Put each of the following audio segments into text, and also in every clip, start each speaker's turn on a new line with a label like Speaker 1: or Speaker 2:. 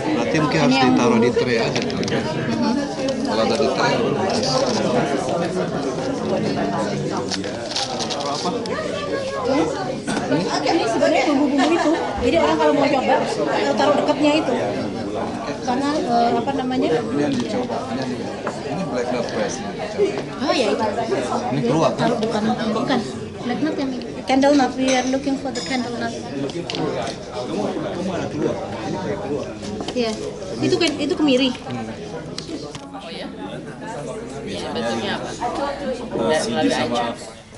Speaker 1: Berarti mungkin harus ditaruh di tray aja. Kalau ada di tray, taruh apa?
Speaker 2: Ini sebenarnya bumbu-bumbu itu. Jadi orang kalau mau coba, taruh dekatnya itu. Karena apa namanya?
Speaker 1: Ini yang dicoba. Ini black nut press.
Speaker 2: Oh ya itu.
Speaker 1: Ini keluar kan?
Speaker 2: Bukan. Black nut yang candle nut. We are looking for the candle nut.
Speaker 1: Kamu ada keluar. Ini kayak keluar.
Speaker 2: Iya. Itu kemiri.
Speaker 3: Oh ya? Bentuknya apa?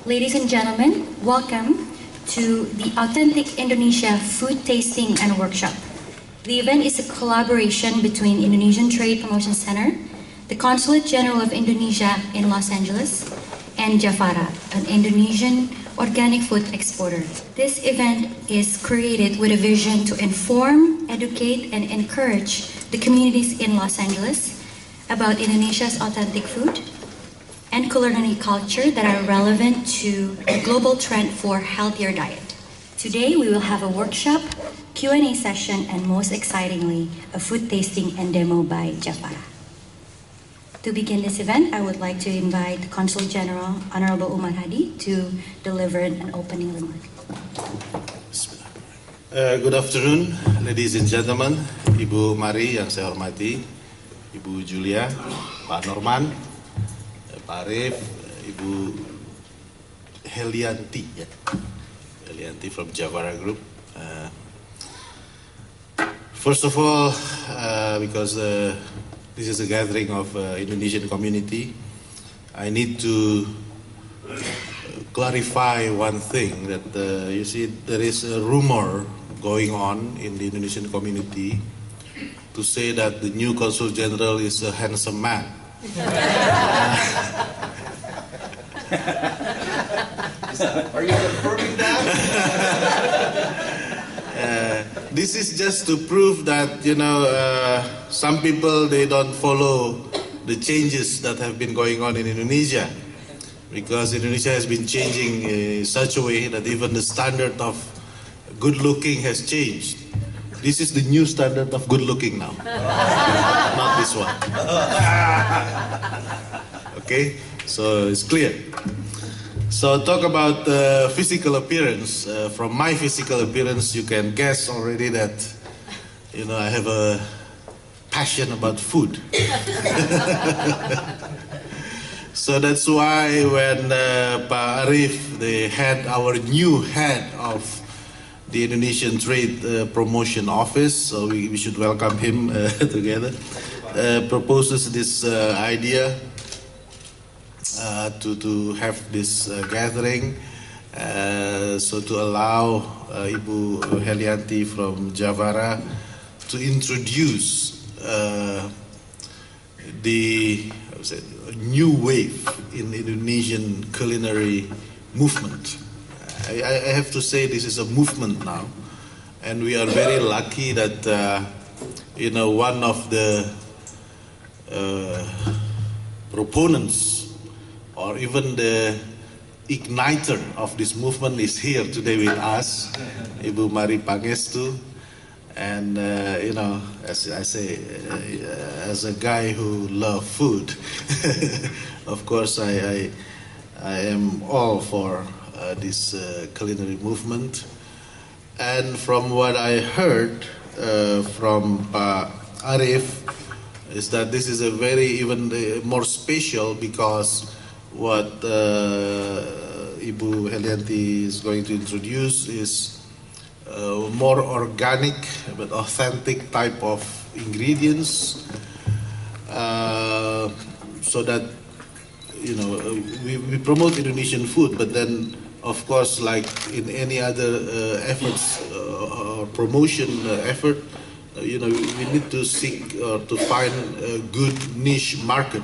Speaker 4: Ladies and gentlemen, welcome to the Authentic Indonesia Food Tasting and Workshop. The event is a collaboration between Indonesian Trade Promotion Center, the Consulate General of Indonesia in Los Angeles, and Javara, an Indonesian organic food exporter. This event is created with a vision to inform, educate, and encourage the communities in Los Angeles about Indonesia's authentic food and culinary culture that are relevant to the global trend for healthier diet. Today we will have a workshop, Q&A session, and most excitingly, a food tasting and demo by Javara. To begin this event, I would like to invite Consul General Honorable Umar Hadi to deliver an opening remark.
Speaker 5: Good afternoon, ladies and gentlemen, Ibu Mari yang saya hormati, Ibu Julia, Pak Norman, Pak Arif, Ibu Helianti, Helianti from Javara Group. First of all, because this is a gathering of Indonesian community, I need to clarify one thing that you see there is a rumor going on in the Indonesian community to say that the new Consul General is a handsome man.
Speaker 1: Are you confirming that?
Speaker 5: This is just to prove that, you know, some people, they don't follow the changes that have been going on in Indonesia, because Indonesia has been changing in such a way that even the standard of good looking has changed. This is the new standard of good looking now, not this one. Okay, so it's clear. So talk about physical appearance. From my physical appearance, you can guess already that, you know, I have a passion about food. So that's why when Pak Arif, our new head of the Indonesian Trade Promotion Office, so we should welcome him together, proposes this idea to have this gathering, so to allow Ibu Helianti from Javara to introduce the new wave in Indonesian culinary movement. I have to say this is a movement now, and we are very lucky that you know, one of the proponents or even the igniter of this movement is here today with us, Ibu Mari Pangestu. And you know, as I say, as a guy who loves food, of course I am all for this culinary movement. And from what I heard from Pak Arif, is that this is a very even more special, because what Ibu Helianti is going to introduce is more organic but authentic type of ingredients, so that, you know, we promote Indonesian food, but then of course, like in any other efforts or promotion effort, you know, we need to seek to find a good niche market.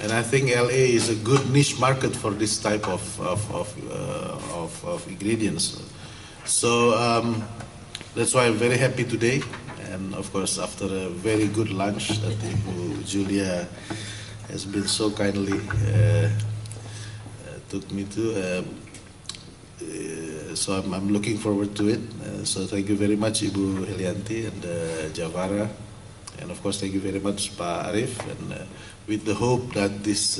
Speaker 5: And I think LA is a good niche market for this type of ingredients. So that's why I'm very happy today. And of course, after a very good lunch that Ibu Julia has been so kindly took me to, so I'm looking forward to it. So thank you very much, Ibu Helianti and Javara. And of course, thank you very much, Pa Arif. And with the hope that this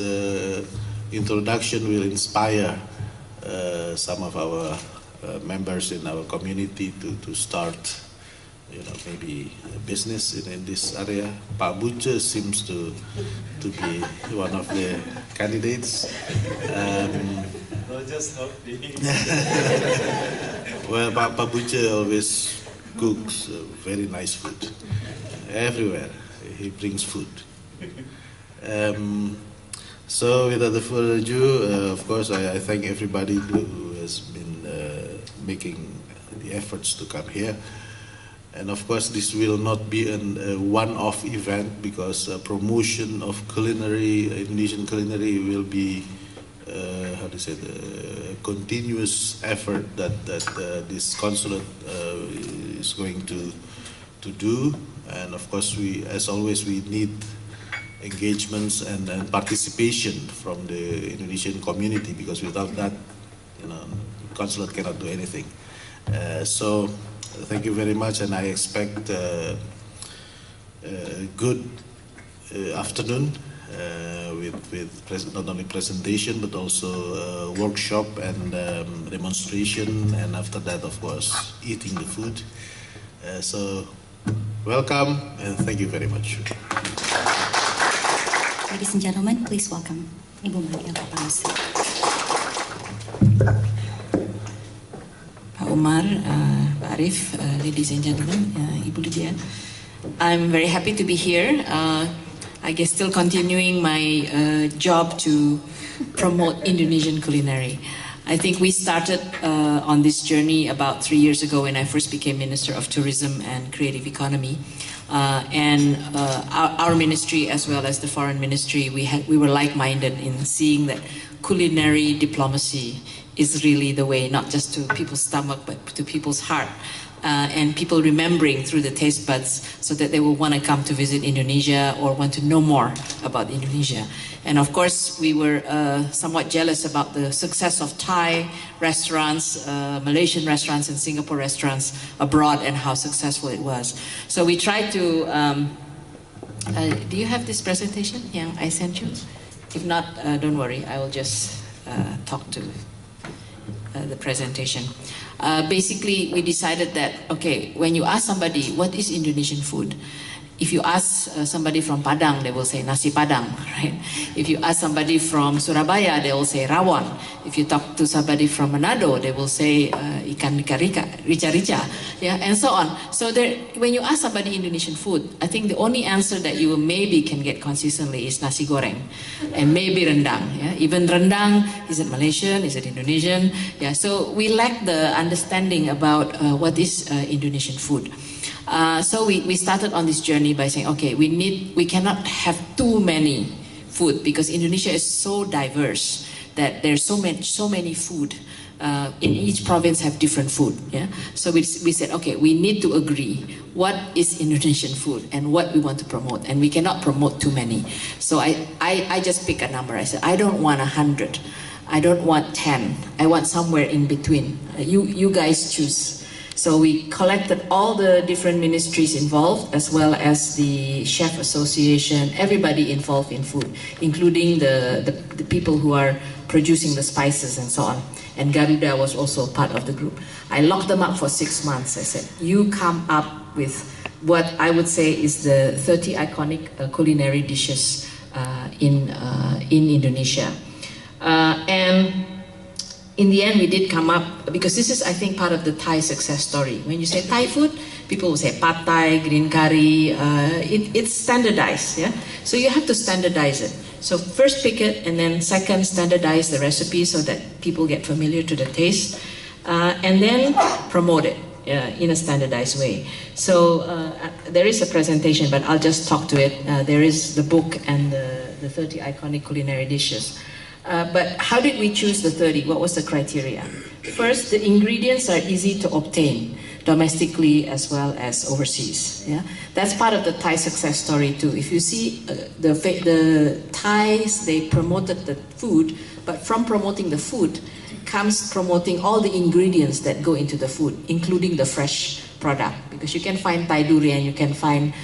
Speaker 5: introduction will inspire some of our members in our community to start, maybe a business in this area. Pak Buce seems to be one of the candidates.
Speaker 6: Just hoping.
Speaker 5: Well, Pak Buce always cooks very nice food. Everywhere he brings food. So without further ado, of course, I thank everybody who has been making the efforts to come here. And of course, this will not be a one-off event, because promotion of Indonesian culinary will be, the continuous effort that this consulate is going to do. And of course, as always, we need engagements and participation from the Indonesian community, because without that, consulate cannot do anything. So thank you very much, and I expect a good afternoon with not only presentation but also workshop and demonstration, and after that, of course, eating the food. So welcome, and thank you very much.
Speaker 4: Ladies and gentlemen, please welcome Ibu Maria Papanusi.
Speaker 3: Pak Umar, Pak Arif, ladies and gentlemen, Ibu Lydia. I'm very happy to be here. I guess still continuing my job to promote Indonesian culinary. I think we started on this journey about 3 years ago when I first became Minister of Tourism and Creative Economy. Our ministry, as well as the Foreign Ministry, we were like-minded in seeing that culinary diplomacy is really the way, not just to people's stomach, but to people's heart. And people remembering through the taste buds, so that they will want to come to visit Indonesia or want to know more about Indonesia. And of course, we were somewhat jealous about the success of Thai restaurants, Malaysian restaurants, and Singapore restaurants abroad, and how successful it was. So we tried to, do you have this presentation? Yeah, I sent you. If not, don't worry, I will just talk to the presentation. Basically, we decided that, okay, when you ask somebody, what is Indonesian food? If you ask somebody from Padang, they will say nasi Padang, right? If you ask somebody from Surabaya, they will say rawon. If you talk to somebody from Manado, they will say ikan rica-rica, yeah, and so on. So when you ask somebody Indonesian food, I think the only answer that you maybe can get consistently is nasi goreng, and maybe rendang. Yeah? Even rendang, is it Malaysian? Is it Indonesian? Yeah. So we lack the understanding about what is Indonesian food. So we started on this journey by saying, okay, we cannot have too many food, because Indonesia is so diverse that there's so many food. In each province have different food. Yeah. So we said, okay, we need to agree what is Indonesian food and what we want to promote, and we cannot promote too many. So I just pick a number. I said, I don't want 100. I don't want 10. I want somewhere in between. You guys choose. So we collected all the different ministries involved, as well as the chef association, everybody involved in food, including the people who are producing the spices and so on. And Garuda was also part of the group. I locked them up for 6 months. I said, you come up with what I would say is the 30 iconic culinary dishes in Indonesia. And in the end, we did come up, because this is, I think, part of the Thai success story. When you say Thai food, people will say pad Thai, green curry. It's standardized, yeah? So you have to standardize it. So first pick it, and then second, standardize the recipe so that people get familiar to the taste. And then promote it in a standardized way. So there is a presentation, but I'll just talk to it. There is the book and the 30 iconic culinary dishes. But how did we choose the 30? What was the criteria? First, the ingredients are easy to obtain, domestically as well as overseas. Yeah, that's part of the Thai success story too. If you see the Thais, they promoted the food, but from promoting the food, comes promoting all the ingredients that go into the food, including the fresh product, because you can find Thai durian, you can find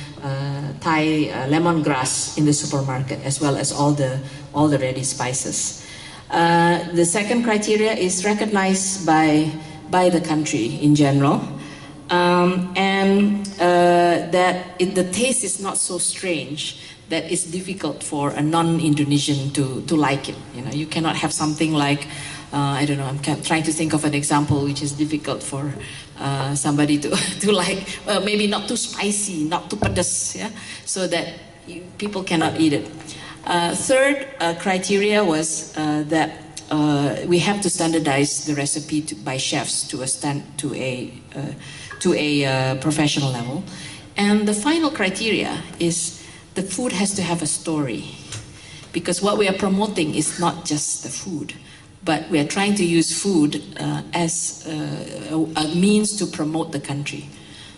Speaker 3: Thai lemongrass in the supermarket, as well as all the ready spices. The second criteria is recognized by the country in general, and that the taste is not so strange that it's difficult for a non-Indonesian to like it. You know, you cannot have something like, I don't know, I'm trying to think of an example which is difficult for somebody to like, maybe not too spicy, not too pedas, yeah, so that people cannot eat it. Third criteria was that we have to standardize the recipe by chefs to a professional level. And the final criteria is the food has to have a story, because what we are promoting is not just the food, but we are trying to use food as a means to promote the country.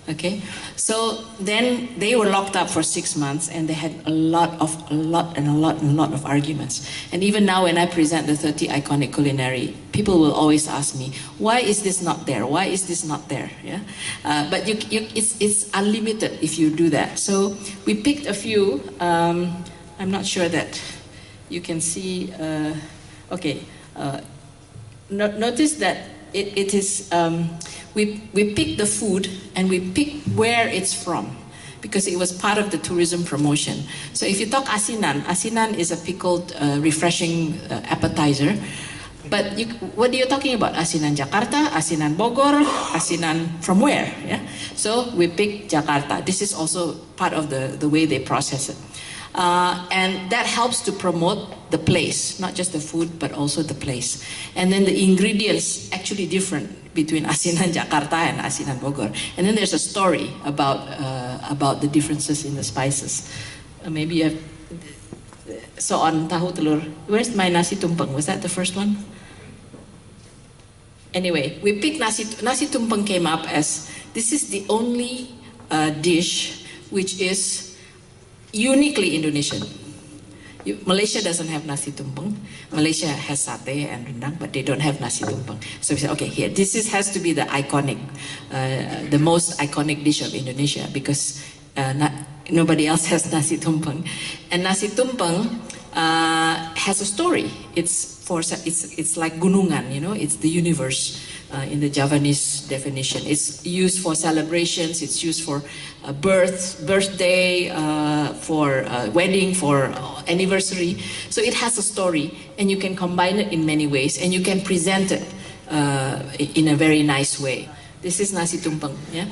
Speaker 3: Okay, so then they were locked up for 6 months, and they had a lot of arguments. And even now, when I present the 30 iconic culinary, people will always ask me, why is this not there? Why is this not there? Yeah, but it's unlimited if you do that. So we picked a few. I'm not sure that you can see. Okay, notice that it is. We pick the food and we pick where it's from, because it was part of the tourism promotion. So if you talk asinan, asinan is a pickled, refreshing appetizer. But what are you talking about? Asinan Jakarta, asinan Bogor, asinan from where? Yeah. So we pick Jakarta. This is also part of the way they process it. And that helps to promote the place, not just the food, but also the place. And then the ingredients actually different between asinan Jakarta and asinan Bogor. And then there's a story about the differences in the spices. Maybe you have, so on tahu telur. Where's my nasi tumpeng? Was that the first one? Anyway, we picked nasi tumpeng came up as, this is the only dish which is uniquely Indonesian. Malaysia doesn't have nasi tumpeng. Malaysia has satay and rendang, but they don't have nasi tumpeng. So we said, okay, here, this has to be the iconic, the most iconic dish of Indonesia, because nobody else has nasi tumpeng. And nasi tumpeng has a story. It's like gunungan, you know, it's the universe. In the Javanese definition, it's used for celebrations. It's used for birthday, for wedding, for anniversary. So it has a story, and you can combine it in many ways, and you can present it in a very nice way. This is nasi tumpeng. Yeah,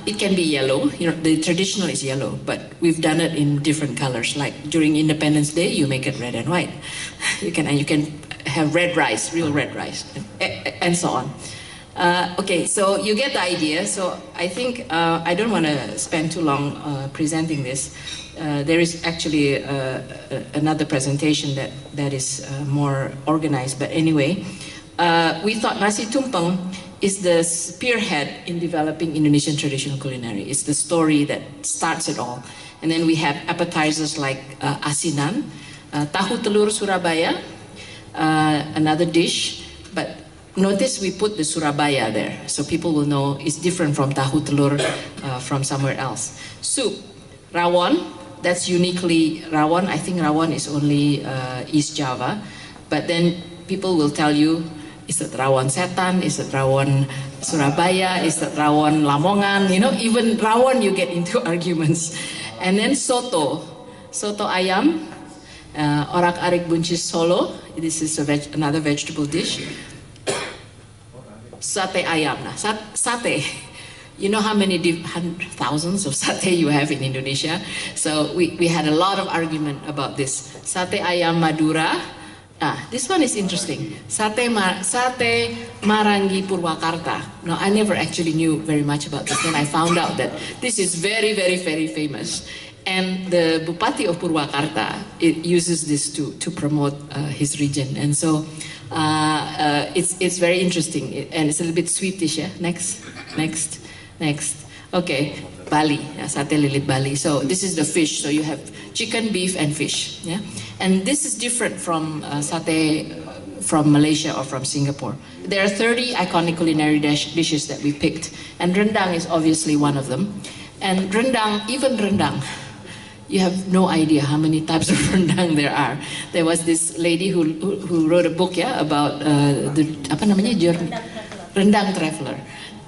Speaker 3: it can be yellow. You know, the traditional is yellow, but we've done it in different colors. Like during Independence Day, you make it red and white. You can have red rice, real red rice, and so on. Okay, so you get the idea. So I think I don't want to spend too long presenting this. There is actually another presentation that is more organized. But anyway, we thought nasi tumpeng is the spearhead in developing Indonesian traditional culinary. It's the story that starts it all. And then we have appetizers like asinan, tahu telur Surabaya, another dish, but notice we put the Surabaya there, so people will know it's different from tahu telur from somewhere else. Soup, rawon, that's uniquely rawon. I think rawon is only East Java, but then people will tell you, is it rawon setan, is it rawon Surabaya, is it rawon Lamongan, you know, even rawon you get into arguments. And then soto ayam, orak-arik buncis Solo. This is another vegetable dish. Sate ayam. Sate. You know how many thousands of sate you have in Indonesia? So we had a lot of argument about this. Sate ayam Madura. This one is interesting. Sate Marangi Purwakarta. No, I never actually knew very much about this. Then I found out that this is very, very, very famous. And the Bupati of Purwakarta, it uses this to promote his region. And so it's very interesting. And it's a little bit sweetish, yeah? Next. Okay, Bali, sate lilit Bali. So this is the fish. So you have chicken, beef, and fish. Yeah, and this is different from sate from Malaysia or from Singapore. There are 30 iconic culinary dishes that we picked, and rendang is obviously one of them. And rendang, even rendang, you have no idea how many types of rendang there are. There was this lady who wrote a book, yeah, about the rendang traveler.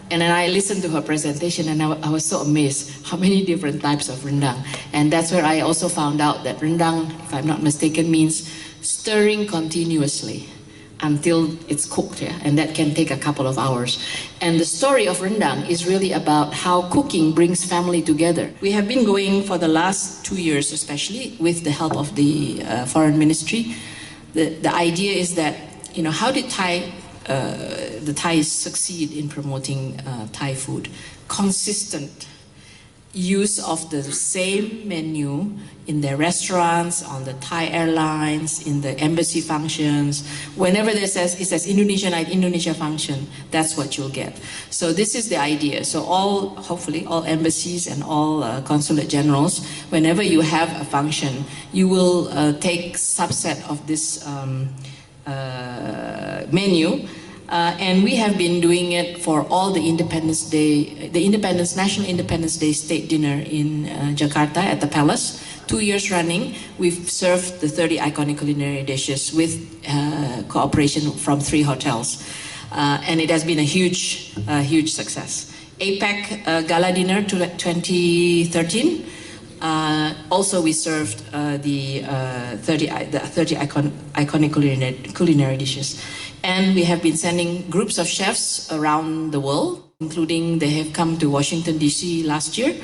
Speaker 3: And then I listened to her presentation, and I was so amazed how many different types of rendang. And that's where I also found out that rendang, if I'm not mistaken, means stirring continuously until it's cooked, yeah? And that can take a couple of hours. And the story of rendang is really about how cooking brings family together. We have been going for the last 2 years, especially with the help of the Foreign Ministry. The idea is that, you know, how did the Thais succeed in promoting Thai food? Consistent use of the same menu in their restaurants, on the Thai airlines, in the embassy functions. Whenever it says Indonesia night, Indonesia function, that's what you'll get. So this is the idea. So hopefully all embassies and all consulate generals, whenever you have a function, you will take subset of this menu. And we have been doing it for all the Independence Day, National Independence Day State Dinner in Jakarta at the Palace. 2 years running, we've served the 30 iconic culinary dishes with cooperation from 3 hotels. And it has been a huge success. APEC Gala Dinner 2013. Also, we served the 30 iconic culinary dishes. And we have been sending groups of chefs around the world, including they have come to Washington, D.C. last year,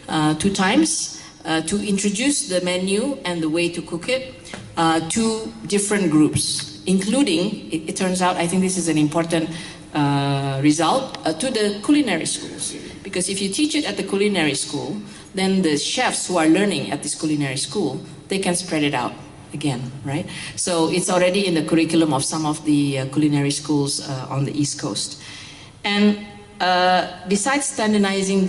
Speaker 3: 2 times, to introduce the menu and the way to cook it to different groups, including, it turns out, I think this is an important result, to the culinary schools. Because if you teach it at the culinary school, then the chefs who are learning at this culinary school, they can spread it out again, right? So it's already in the curriculum of some of the culinary schools on the East Coast. And besides standardizing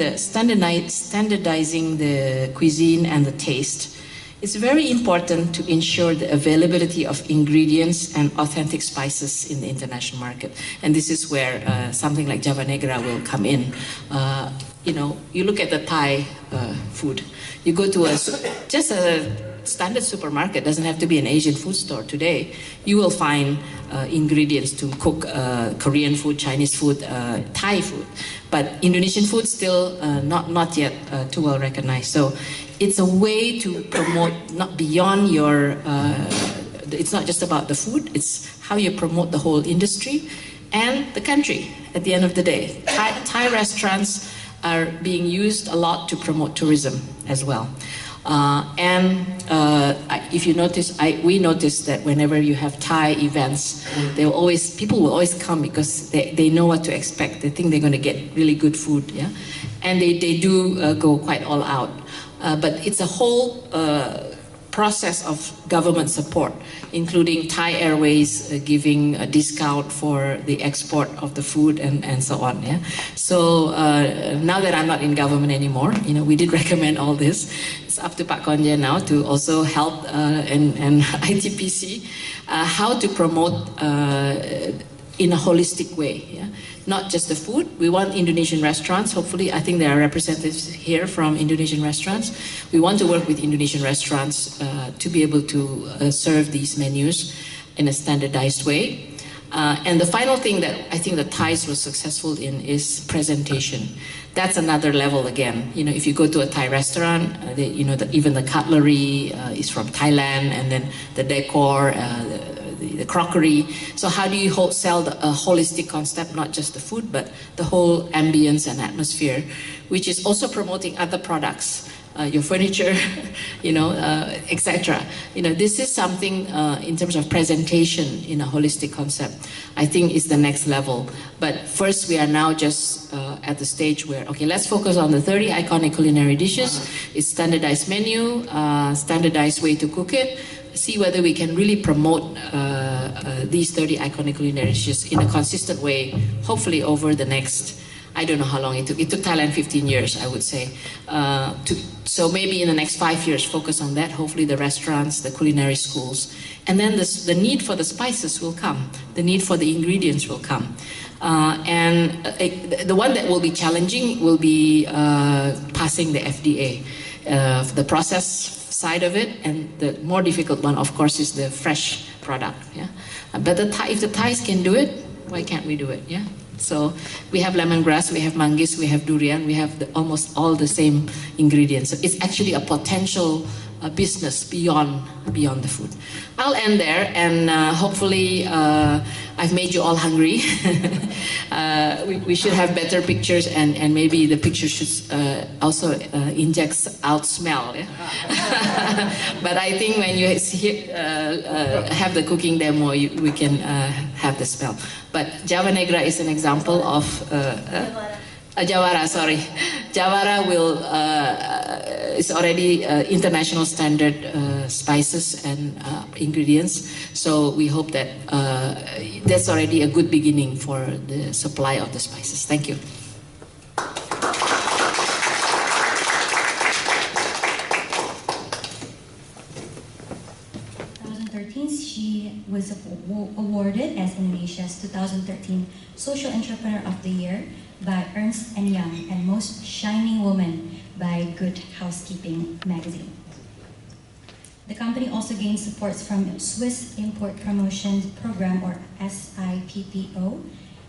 Speaker 3: the cuisine and the taste, it's very important to ensure the availability of ingredients and authentic spices in the international market. And this is where something like Java Negra will come in. You know, you look at the Thai food. You go to just a standard supermarket, doesn't have to be an Asian food store today. You will find ingredients to cook Korean food, Chinese food, Thai food. But Indonesian food still not yet too well recognized. So it's a way to promote not beyond your, it's not just about the food, it's how you promote the whole industry and the country at the end of the day. Thai restaurants are being used a lot to promote tourism as well. If you notice, we notice that whenever you have Thai events, people will always come because they know what to expect. They think they're going to get really good food, yeah, and they do go quite all out. But it's a whole process of government support, including Thai Airways giving a discount for the export of the food and so on. Yeah. So now that I'm not in government anymore, you know, we did recommend all this. It's up to Pak Konja now to also help and ITPC how to promote in a holistic way. Yeah. Not just the food. We want Indonesian restaurants. Hopefully, I think there are representatives here from Indonesian restaurants. We want to work with Indonesian restaurants to be able to serve these menus in a standardized way. And the final thing that I think the Thais was successful in is presentation. That's another level again. You know, if you go to a Thai restaurant, even the cutlery is from Thailand, and then the decor, the crockery. So how do you sell a holistic concept, not just the food, but the whole ambience and atmosphere, which is also promoting other products, your furniture, etc. You know, this is something in terms of presentation in a holistic concept, I think is the next level. But first, we are now just at the stage where, okay, let's focus on the 30 iconic culinary dishes. It's standardized menu, standardized way to cook it. See whether we can really promote these 30 iconic culinary dishes in a consistent way, hopefully over the next, I don't know how long it took. It took Thailand 15 years, I would say. So maybe in the next 5 years, focus on that. Hopefully the restaurants, the culinary schools. And then the need for the spices will come. The need for the ingredients will come. The one that will be challenging will be passing the FDA. The process side of it, and the more difficult one, of course, is the fresh product. Yeah, but if the Thais can do it, why can't we do it? Yeah. So we have lemongrass, we have manggis, we have durian, we have almost all the same ingredients. So it's actually a potential business beyond the food. I'll end there, and hopefully I've made you all hungry. We should have better pictures, and maybe the pictures should also inject out smell. Yeah? But I think when you have the cooking demo, we can have the smell. But Java Negra is an example of Jawara, sorry. Jawara is already international standard spices and ingredients. So we hope that that's already a good beginning for the supply of the spices. Thank you.
Speaker 4: 2013, she was awarded as Indonesia's 2013 Social Entrepreneur of the Year by Ernst & Young and Most Shining Woman by Good Housekeeping magazine. The company also gained supports from Swiss Import Promotion Program, or SIPPO,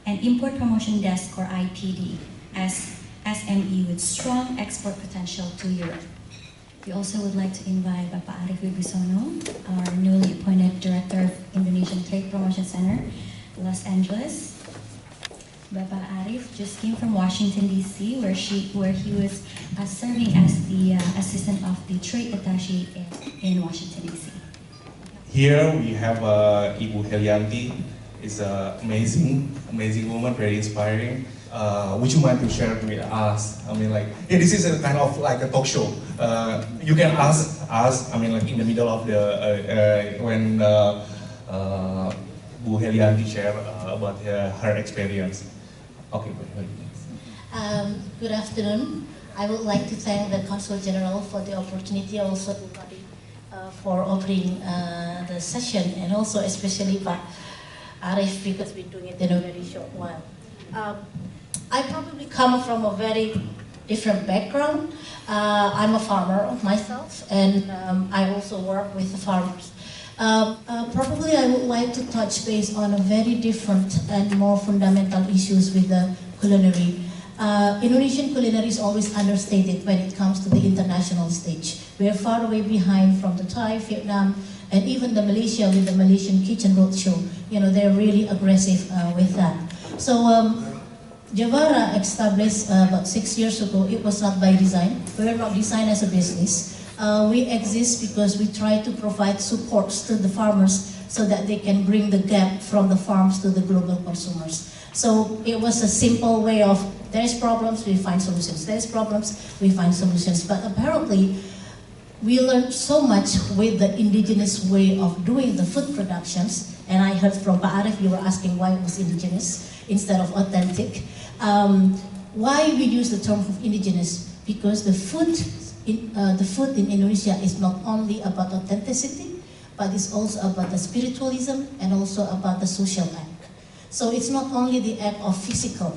Speaker 4: and Import Promotion Desk, or IPD, as SME with strong export potential to Europe. We also would like to invite Bapak Arif Wibisono, our newly appointed Director of Indonesian Trade Promotion Center, Los Angeles. Bapak Arif just came from Washington, D.C., where he was serving as the assistant of the trade attaché in Washington, D.C.
Speaker 6: Here we have Ibu Helianti. Is an amazing woman, very inspiring. Would you mind to share with us? I mean, this is a kind of like a talk show. You can ask us. I mean, in the middle of the when Bu Helianti share about her experience. Okay.
Speaker 2: Good afternoon. I would like to thank the Consul General for the opportunity, also for offering the session, and also especially Pak Arif, because we're doing it in a very short while. I probably come from a very different background. I'm a farmer myself, and I also work with the farmers. Probably I would like to touch base on a very different and more fundamental issues with the culinary. Indonesian culinary is always understated when it comes to the international stage. We are far away behind from the Thai, Vietnam, and even the Malaysia with the Malaysian Kitchen Roadshow. You know, they're really aggressive with that. So Jawara established about 6 years ago. It was not by design. We are not designed as a business. We exist because we try to provide supports to the farmers so that they can bring the gap from the farms to the global consumers. So it was a simple way of, there's problems, we find solutions. There's problems, we find solutions. But apparently, we learned so much with the indigenous way of doing the food productions. And I heard from Pak Arif, you were asking why it was indigenous instead of authentic. Why we use the term of indigenous? Because the food in Indonesia is not only about authenticity, but it's also about the spiritualism and also about the social act. So it's not only the act of physical,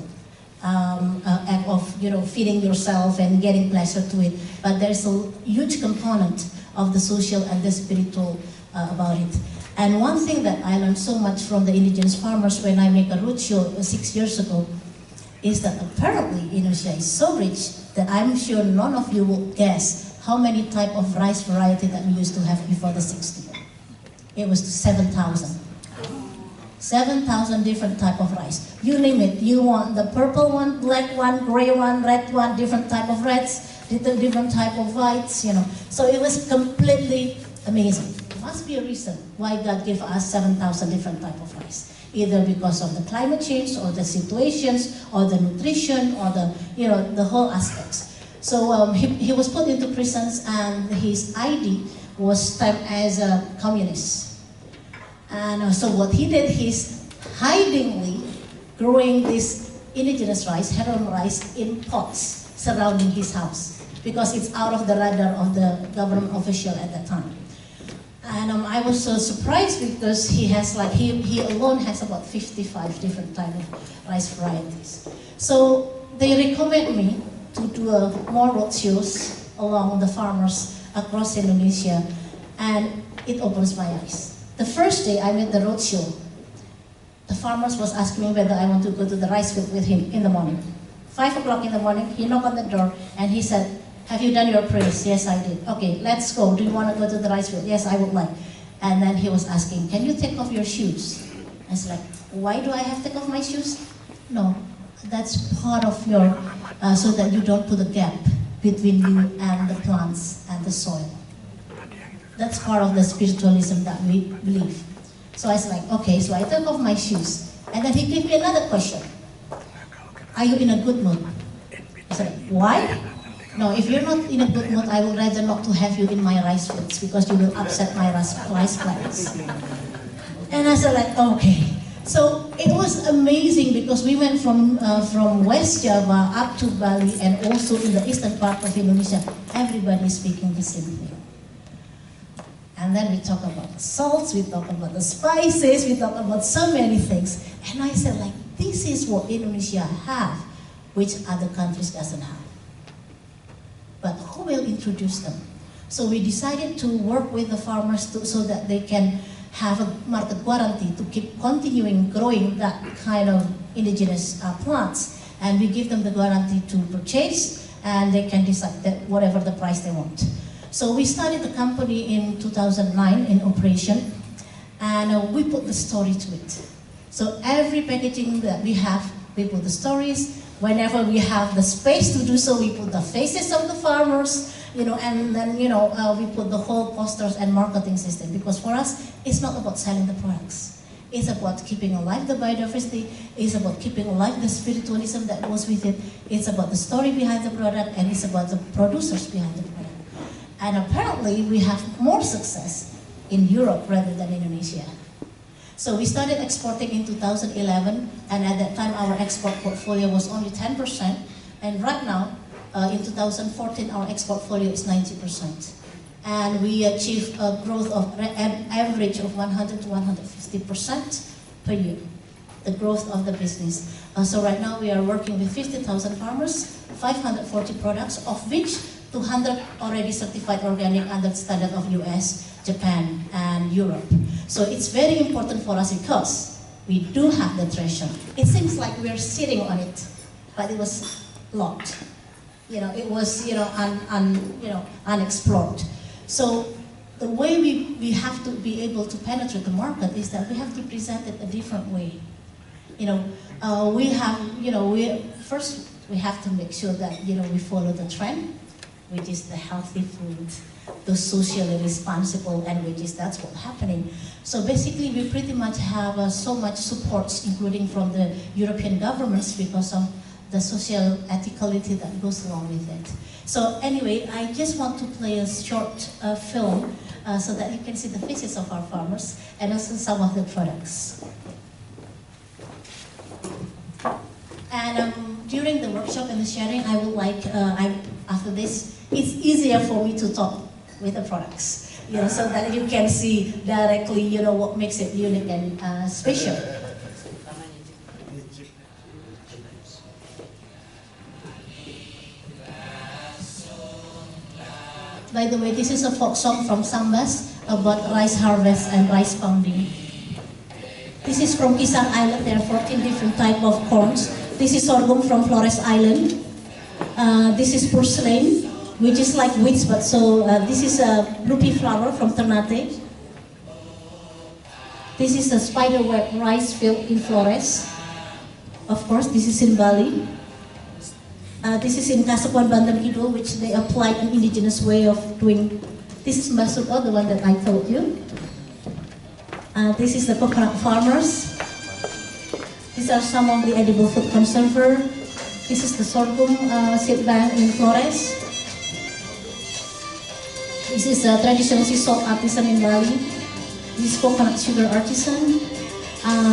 Speaker 2: act of feeding yourself and getting pleasure to it, but there's a huge component of the social and the spiritual about it. And one thing that I learned so much from the indigenous farmers when I make a roadshow 6 years ago is that apparently Indonesia is so rich that I'm sure none of you will guess how many type of rice variety that we used to have before the 60s. It was 7,000. 7,000 different type of rice. You name it. You want the purple one, black one, gray one, red one, different type of reds, different type of whites, So it was completely amazing. There must be a reason why God gave us 7,000 different type of rice. Either because of the climate change or the situations or the nutrition or the whole aspects. So he was put into prisons and his ID was stamped as a communist. And so what he did, he's hidingly growing this indigenous rice, heirloom rice, in pots surrounding his house because it's out of the radar of the government official at that time. And I was so surprised because he has like, he alone has about 55 different type of rice varieties. So they recommend me to do more roadshows along the farmers across Indonesia, and it opens my eyes. The first day I went the roadshow, the farmers was asking me whether I want to go to the rice field with him in the morning. 5 o'clock in the morning, he knocked on the door and he said, "Have you done your prayers?" "Yes, I did." "Okay, let's go. Do you want to go to the rice field?" "Yes, I would like." And then he was asking, "Can you take off your shoes?" I was like, "Why do I have to take off my shoes?" "No, that's part of your, so that you don't put a gap between you and the plants and the soil. That's part of the spiritualism that we believe." So I was like, okay, so I took off my shoes. And then he gave me another question. "Are you in a good mood?" I said, "Why?" "No, if you're not in a good mood, I would rather not to have you in my rice fields because you will upset my rice plants." And I said like, okay. So it was amazing because we went from West Java up to Bali and also in the eastern part of Indonesia, everybody is speaking the same thing. And then we talk about the salts, we talk about the spices, we talk about so many things. And I said like, this is what Indonesia have, which other countries doesn't have. But who will introduce them? So we decided to work with the farmers so that they can have a market guarantee to keep continuing growing that kind of indigenous plants. And we give them the guarantee to purchase, and they can decide that whatever the price they want. So we started the company in 2009 in operation, and we put the story to it. So every packaging that we have, we put the stories. Whenever we have the space to do so, we put the faces of the farmers, and then, we put the whole posters and marketing system. Because for us, it's not about selling the products. It's about keeping alive the biodiversity. It's about keeping alive the spiritualism that goes with it. It's about the story behind the product, and it's about the producers behind the product. And apparently, we have more success in Europe rather than Indonesia. So we started exporting in 2011, and at that time our export portfolio was only 10%, and right now, in 2014, our export portfolio is 90%. And we achieved a growth of an average of 100 to 150% per year, the growth of the business. So right now we are working with 50,000 farmers, 540 products, of which 200 already certified organic under the standard of US, Japan, and Europe. So it's very important for us because we do have the treasure. It seems like we're sitting on it, but it was locked. It was unexplored. So the way we have to be able to penetrate the market is that we have to present it a different way. First we have to make sure that we follow the trend, which is the healthy food, the socially responsible, and that's what's happening. So basically, we pretty much have so much support, including from the European governments, because of the social ethicality that goes along with it. So anyway, I just want to play a short film so that you can see the faces of our farmers and also some of the products. And during the workshop and the sharing, I would like, after this, it's easier for me to talk with the products, so that you can see directly, what makes it unique and special. By the way, this is a folk song from Sambas about rice harvest and rice pounding. This is from Kisang Island. There are 14 different types of corns. This is sorghum from Flores Island. This is porcelain, which is like wheat, but this is a blue pea flower from Ternate. This is a spiderweb rice field in Flores. Of course, this is in Bali. This is in Kasapuan, Banten Kidul, which they applied an indigenous way of doing. This is Masuko, the one that I told you. This is the coconut farmers. These are some of the edible food conserver. This is the sorghum seed bank in Flores. This is a traditional sea salt artisan in Bali. This is coconut sugar artisan.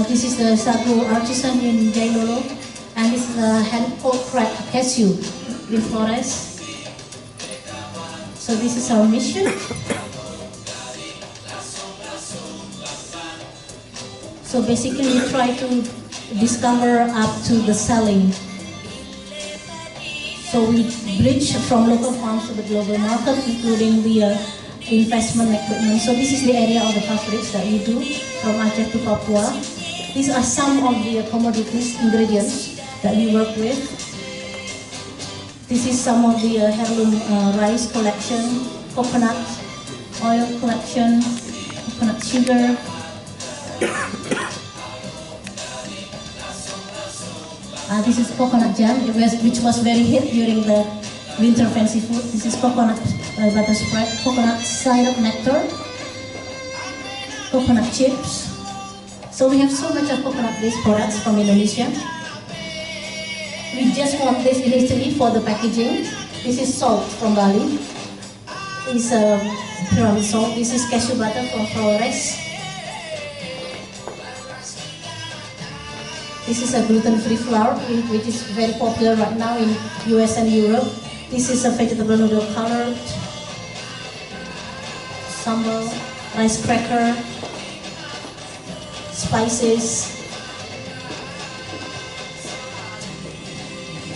Speaker 2: This is the sagu artisan in Jailolo. And this is hand-pulled cashew in Flores. So this is our mission. So basically we try to discover up to the selling. So we bridge from local farms to the global market, including the investment equipment. So this is the area of the coverage that we do from Aceh to Papua. These are some of the commodities, ingredients that we work with. This is some of the heirloom rice collection, coconut oil collection, coconut sugar. This is coconut jam, which was very hit during the winter fancy food. This is coconut butter spread, coconut syrup nectar, coconut chips. So we have so much of coconut-based products from Indonesia. We just want this in Italy for the packaging. This is salt from Bali. This is pyramid salt. This is cashew butter from Flores. This is a gluten-free flour, which is very popular right now in US and Europe. This is a vegetable noodle color, sambal, rice cracker, spices.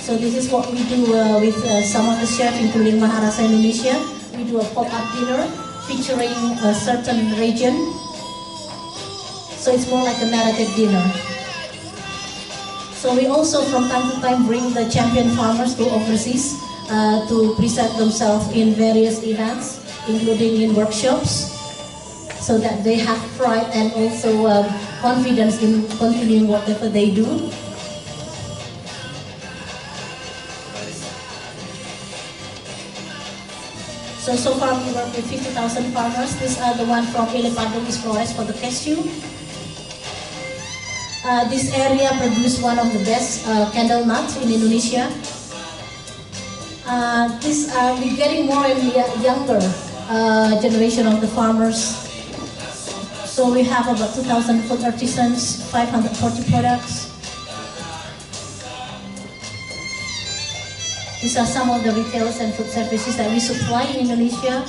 Speaker 2: So this is what we do with some of the chefs, including Maharasa Indonesia. We do a pop-up dinner featuring a certain region. So it's more like a narrative dinner. So we also from time to time bring the champion farmers to overseas to present themselves in various events, including in workshops, so that they have pride and also confidence in continuing whatever they do. So far we work with 50,000 farmers. These are the one from Ilepado, East Flores for the cashew. This area produces one of the best candle nuts in Indonesia. We're getting more and younger generation of the farmers. So we have about 2,000 food artisans, 540 products. These are some of the retailers and food services that we supply in Indonesia.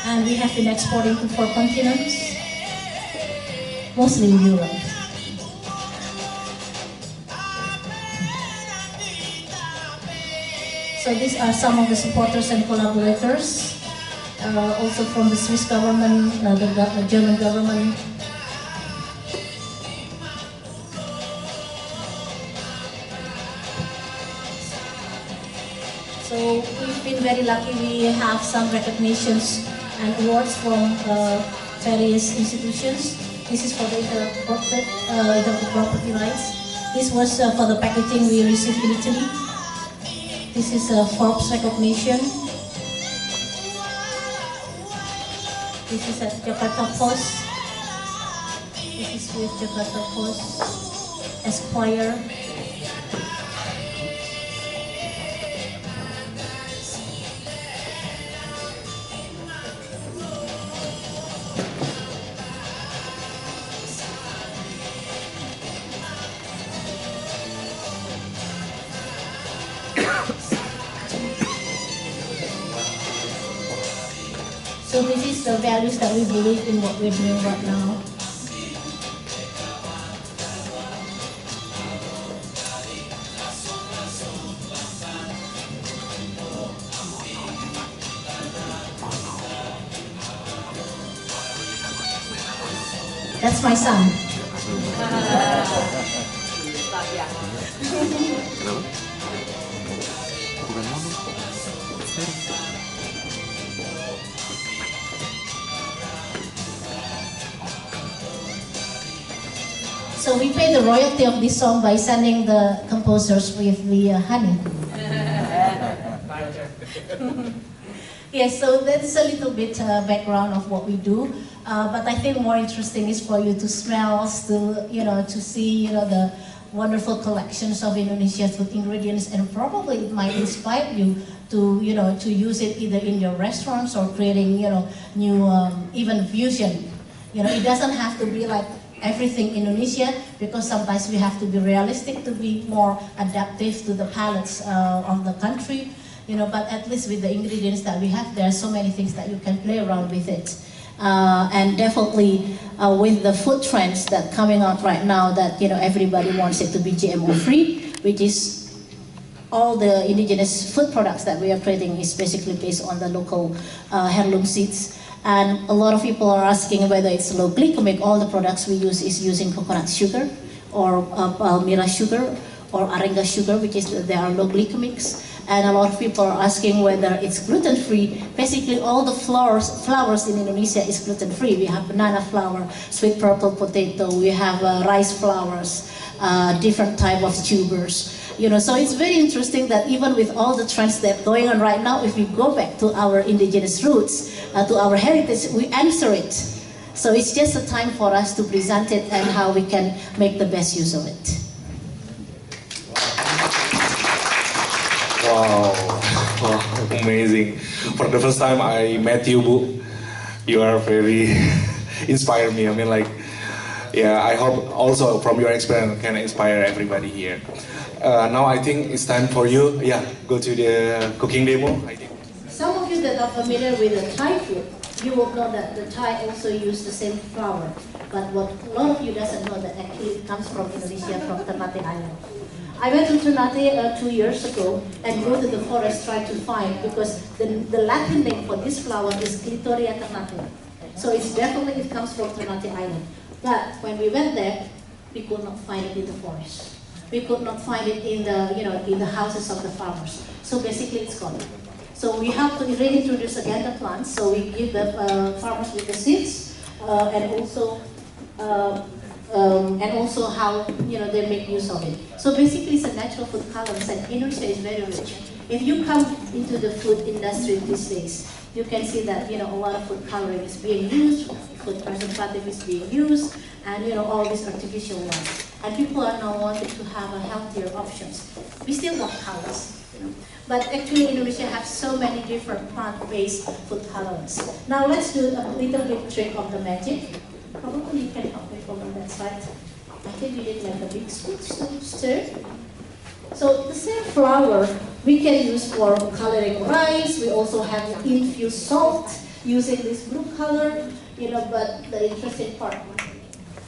Speaker 2: And we have been exporting to 4 continents. Mostly in Europe. So these are some of the supporters and collaborators, also from the Swiss government, the German government. So we've been very lucky. We have some recognitions and awards from various institutions. This is for the intellectual property rights. This was for the packaging we received in Italy. This is a Forbes recognition. This is at Jakarta Post. This is with Jakarta Post, Esquire. So this is the values that we believe in what we're doing right now. That's my son. So we pay the royalty of this song by sending the composers with the honey. Yes, so that's a little bit background of what we do. But I think more interesting is for you to smell, to see, the wonderful collections of Indonesia's food ingredients, and probably it might inspire you to, to use it either in your restaurants or creating, new, even fusion. It doesn't have to be like everything Indonesia, because sometimes we have to be realistic to be more adaptive to the palates of the country. But at least with the ingredients that we have, there are so many things that you can play around with it. And definitely with the food trends that coming out right now, that everybody wants it to be GMO free, which is all the indigenous food products that we are creating is basically based on the local heirloom seeds. And a lot of people are asking whether it's low glycemic. All the products we use is using coconut sugar or palmyra sugar or arenga sugar, which is they are low glycemics. And a lot of people are asking whether it's gluten-free. Basically, all the flowers in Indonesia is gluten-free. We have banana flour, sweet purple potato, we have rice flours, different type of tubers. So it's very interesting that even with all the trends that are going on right now, if we go back to our indigenous roots, to our heritage, we answer it. So it's just a time for us to present it and how we can make the best use of it.
Speaker 6: Wow, amazing. For the first time I met you, Bu, you are very inspire me. I mean, like, yeah, I hope also from your experience can inspire everybody here. Now I think it's time for you, go to the cooking demo, I think.
Speaker 2: Some of you that are familiar with the Thai food, you will know that the Thai also use the same flour. But what a lot of you doesn't know that actually it comes from Indonesia, from Ternate Island. I went to Ternate 2 years ago and go to the forest trying to find, because the Latin name for this flower is Clitoria ternate. So it comes from Ternate Island. But when we went there, we could not find it in the forest. We could not find it in the houses of the farmers. So basically it's gone. So we have to reintroduce again the plants. So we give the farmers with the seeds and also how they make use of it. So basically it's a natural food colorants, and Indonesia is very rich. If you come into the food industry these days, you can see that a lot of food coloring is being used, food preservative is being used, and all these artificial ones. And people are now wanting to have a healthier options. We still want colors, but actually Indonesia has so many different plant-based food colorants. Now let's do a little bit trick of the magic. Probably you can help me from that side. I think we did like a big stir. So the same flour we can use for coloring rice. We also have infused salt using this blue color, but the interesting part.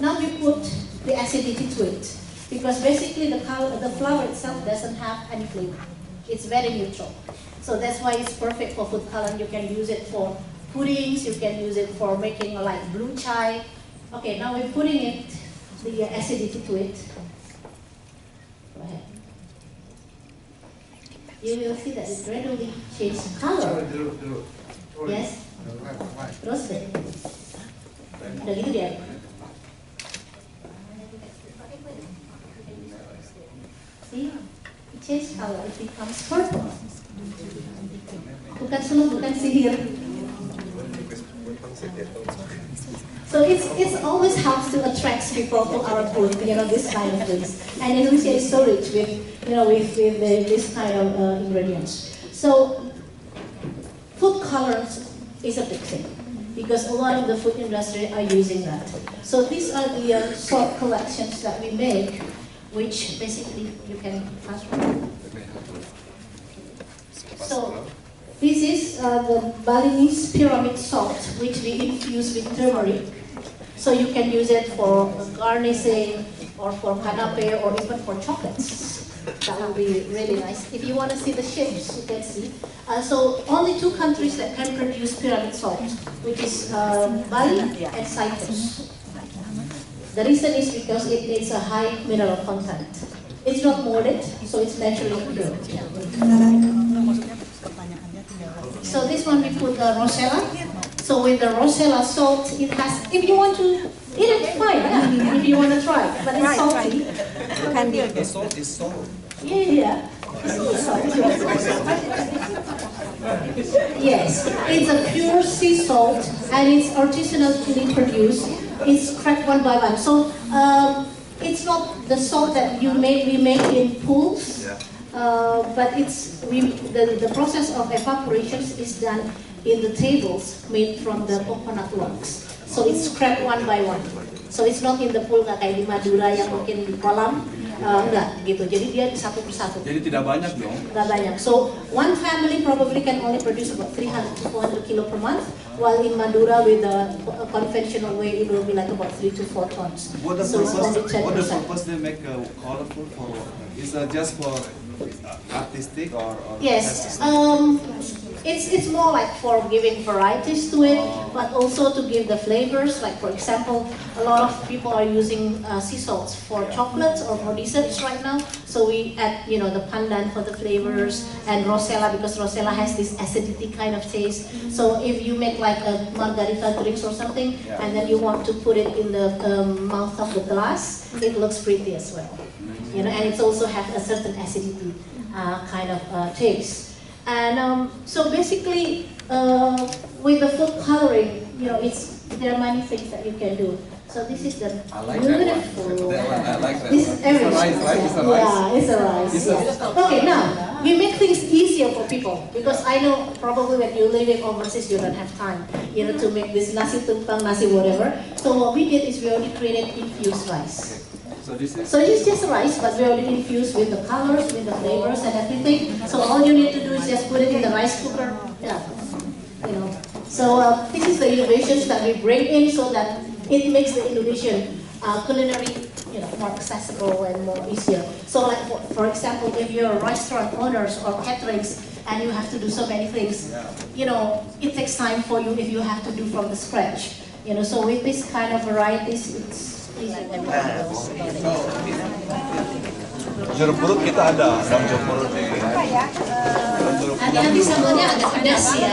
Speaker 2: Now we put the acidity to it, because basically the flour itself doesn't have any flavor. It's very neutral. So that's why it's perfect for food coloring. You can use it for puddings, you can use it for making like blue chai. Okay, now we're putting the acidity to it. Go ahead. You will see that it gradually changes color. Yes? Terus deh. Udah gitu dia. See? It changes color. It becomes purple. Bukan suluk, bukan sihir. So it's always helps to attract people to our food, this kind of things. And Indonesia is so rich with, with this kind of ingredients. So food colorants is a big thing, because a lot of the food industry are using that. So these are the salt collections that we make, which basically you can transfer. So this is the Balinese pyramid salt, which we infuse with turmeric. So you can use it for garnishing, or for canapé, or even for chocolates. That will be really nice. If you want to see the shapes, you can see. So only 2 countries that can produce pyramid salt, which is Bali and Cyprus. The reason is because it needs a high mineral content. It's not molded, so it's naturally pure. So this one we put the Rosella. So with the Rosella salt, it has, if you want to eat it, fine, if you want to try, but it's salty.
Speaker 1: The salt is salt.
Speaker 2: Yeah. Yes, it's a pure sea salt, and it's artisanally produced. It's cracked one by one. So it's not the salt that we make in pools, but the process of evaporation is done in the tables made from the coconut logs. So it's cracked one by one. So it's not in the pool, nggak kayak di Madura yang mungkin di kolam, enggak gitu. Jadi dia satu persatu.
Speaker 7: Jadi tidak banyak dong?
Speaker 2: Nggak banyak. So one family probably can only produce about 300 to 400 kilo per month, while in Madura with the conventional way it will be like about 3 to 4 tons.
Speaker 7: What the
Speaker 2: So it's only 10%.
Speaker 7: purpose they make colorful for? Is just for artistic or
Speaker 2: Yes, it's more like for giving varieties to it, but also to give the flavors. Like for example, a lot of people are using sea salts for chocolates or for desserts right now. So we add, the pandan for the flavors and rosella, because rosella has this acidity kind of taste. So if you make like a margarita drinks or something, and then you want to put it in the mouth of the glass, it looks pretty as well. And it also has a certain acidity kind of taste. And so basically, with the food coloring, there are many things that you can do. So this is the beautiful.
Speaker 7: I like that.
Speaker 2: This is everything.
Speaker 7: It's a rice, right? It's a rice.
Speaker 2: Yeah, it's a rice. Yes. Okay, now we make things easier for people, because I know probably when you're living overseas you don't have time, to make this nasi tumpang, nasi whatever. So what we did is we already created infused rice. So it's just rice, but we already infused with the colors, with the flavors and everything. So all you need to do is just put it in the rice cooker. Yeah. So this is the innovations that we bring in, so that it makes the Indonesian culinary, more accessible and more easier. So like for example, if you're restaurant owners or caterings and you have to do so many things, it takes time for you if you have to do from the scratch. So with this kind of varieties, it's
Speaker 1: Jeruk purut kita ada jeruk purut nih.
Speaker 2: Hati-hati sambalnya agak pedas ya.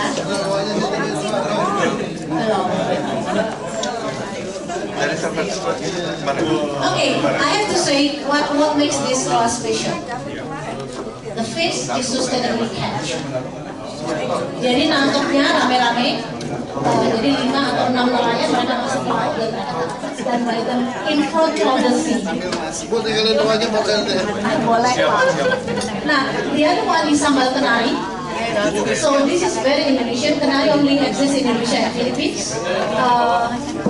Speaker 2: Okay, I have to say what makes this raw special. The fish is sustainably catch. Jadi nangkepnya rame-rame. Jadi 5 atau 6 nelayan mereka masuk ke laut dan mereka standby dan in front of the sea. Boleh Pak. Nah, dia tuh wali sambal kenari. So this is very Indonesian. Kenari only exists in Indonesia and Philippines.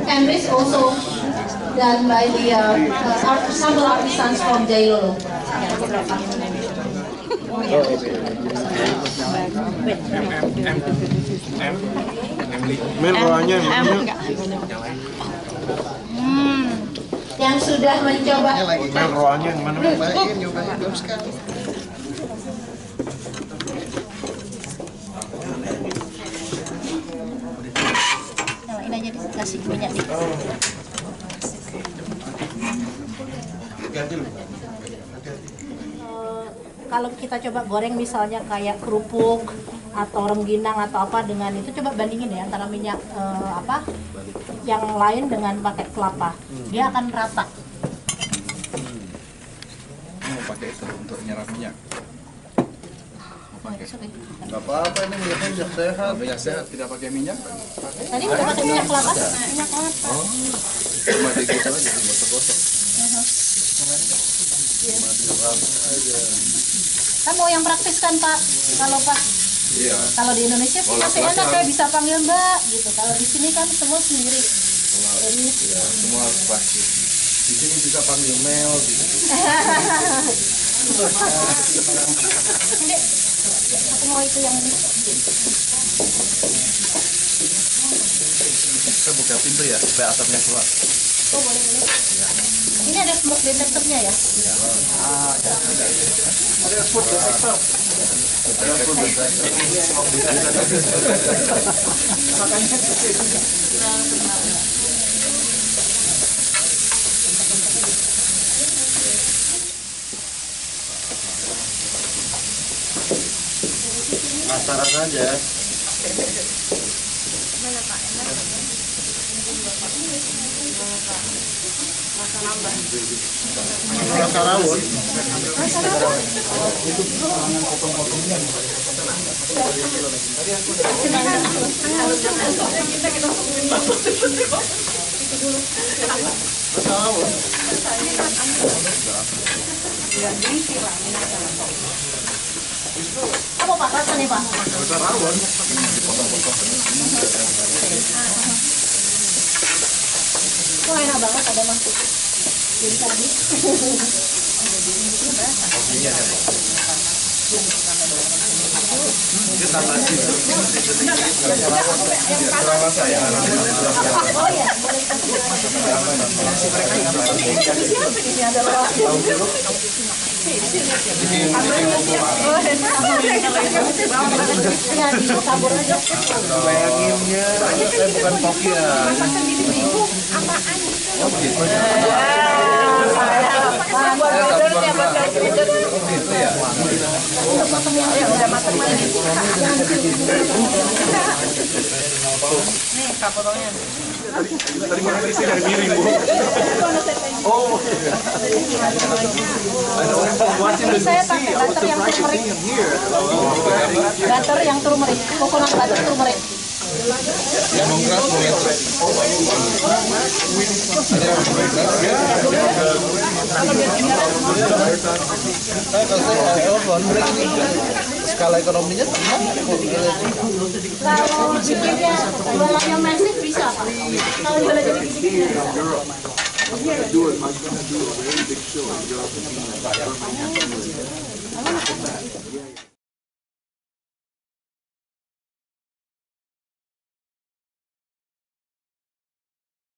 Speaker 2: And this also done by the sambal artisans from Jailolo. Yang sudah mencoba.
Speaker 1: Roanya yang mana? Bagus sekali.
Speaker 2: Nyalain aja dikasih minyak dikit. Kalau kita coba goreng misalnya kayak kerupuk atau rengginang atau apa dengan itu, coba bandingin ya antara minyak yang lain dengan pakai kelapa, dia akan rata.
Speaker 7: Mau pakai itu untuk nyerap minyak.
Speaker 1: Gak apa-apa, ini minyaknya sehat.
Speaker 7: Minyak sehat, tidak pakai minyak.
Speaker 2: Tadi udah pakai minyak kelapa? Minyak kelapa.
Speaker 7: Cuma gitu aja, gosok-gosok.
Speaker 2: Kan mau yang praktis kan Pak?
Speaker 7: Iya.
Speaker 2: Kalau di Indonesia sih masih enak ya, bisa panggil Mbak gitu. Kalau di sini kan semua sendiri. Jadi
Speaker 7: Semua harus pasti. Di sini bisa panggil Mel gitu.
Speaker 2: Ini aku mau itu yang ini.
Speaker 7: Kita buka pintu ya, supaya asapnya keluar.
Speaker 2: Oh boleh. Ini ada smoke detectornya ya?
Speaker 7: Ada food detector.
Speaker 1: Penasaran aja.
Speaker 8: Mana Pak? Enak? Rasa nambah.
Speaker 1: Rasa rawon.
Speaker 2: Apa Pak rasanya Pak?
Speaker 1: Rasa rawon.
Speaker 2: So Wah, enak banget ada mangkuk. Jadi tadi. Oh ya, boleh kasih. Ini adalah
Speaker 1: Bayanginnya saya bukan koki ya.
Speaker 8: Nih, Kak potongnya.
Speaker 6: Tadi mana isi dari miring, Bu?
Speaker 1: Oh.
Speaker 2: Saya pakai butter yang turmeric. Butter yang turmeric, coconut butter turmeric.
Speaker 1: Lemongrass boleh. Kalau saya wondering ini skala ekonominya
Speaker 2: Kalau bikinnya jualan yang masif bisa, Pak. Kalau jualan jadi gini-gini bisa.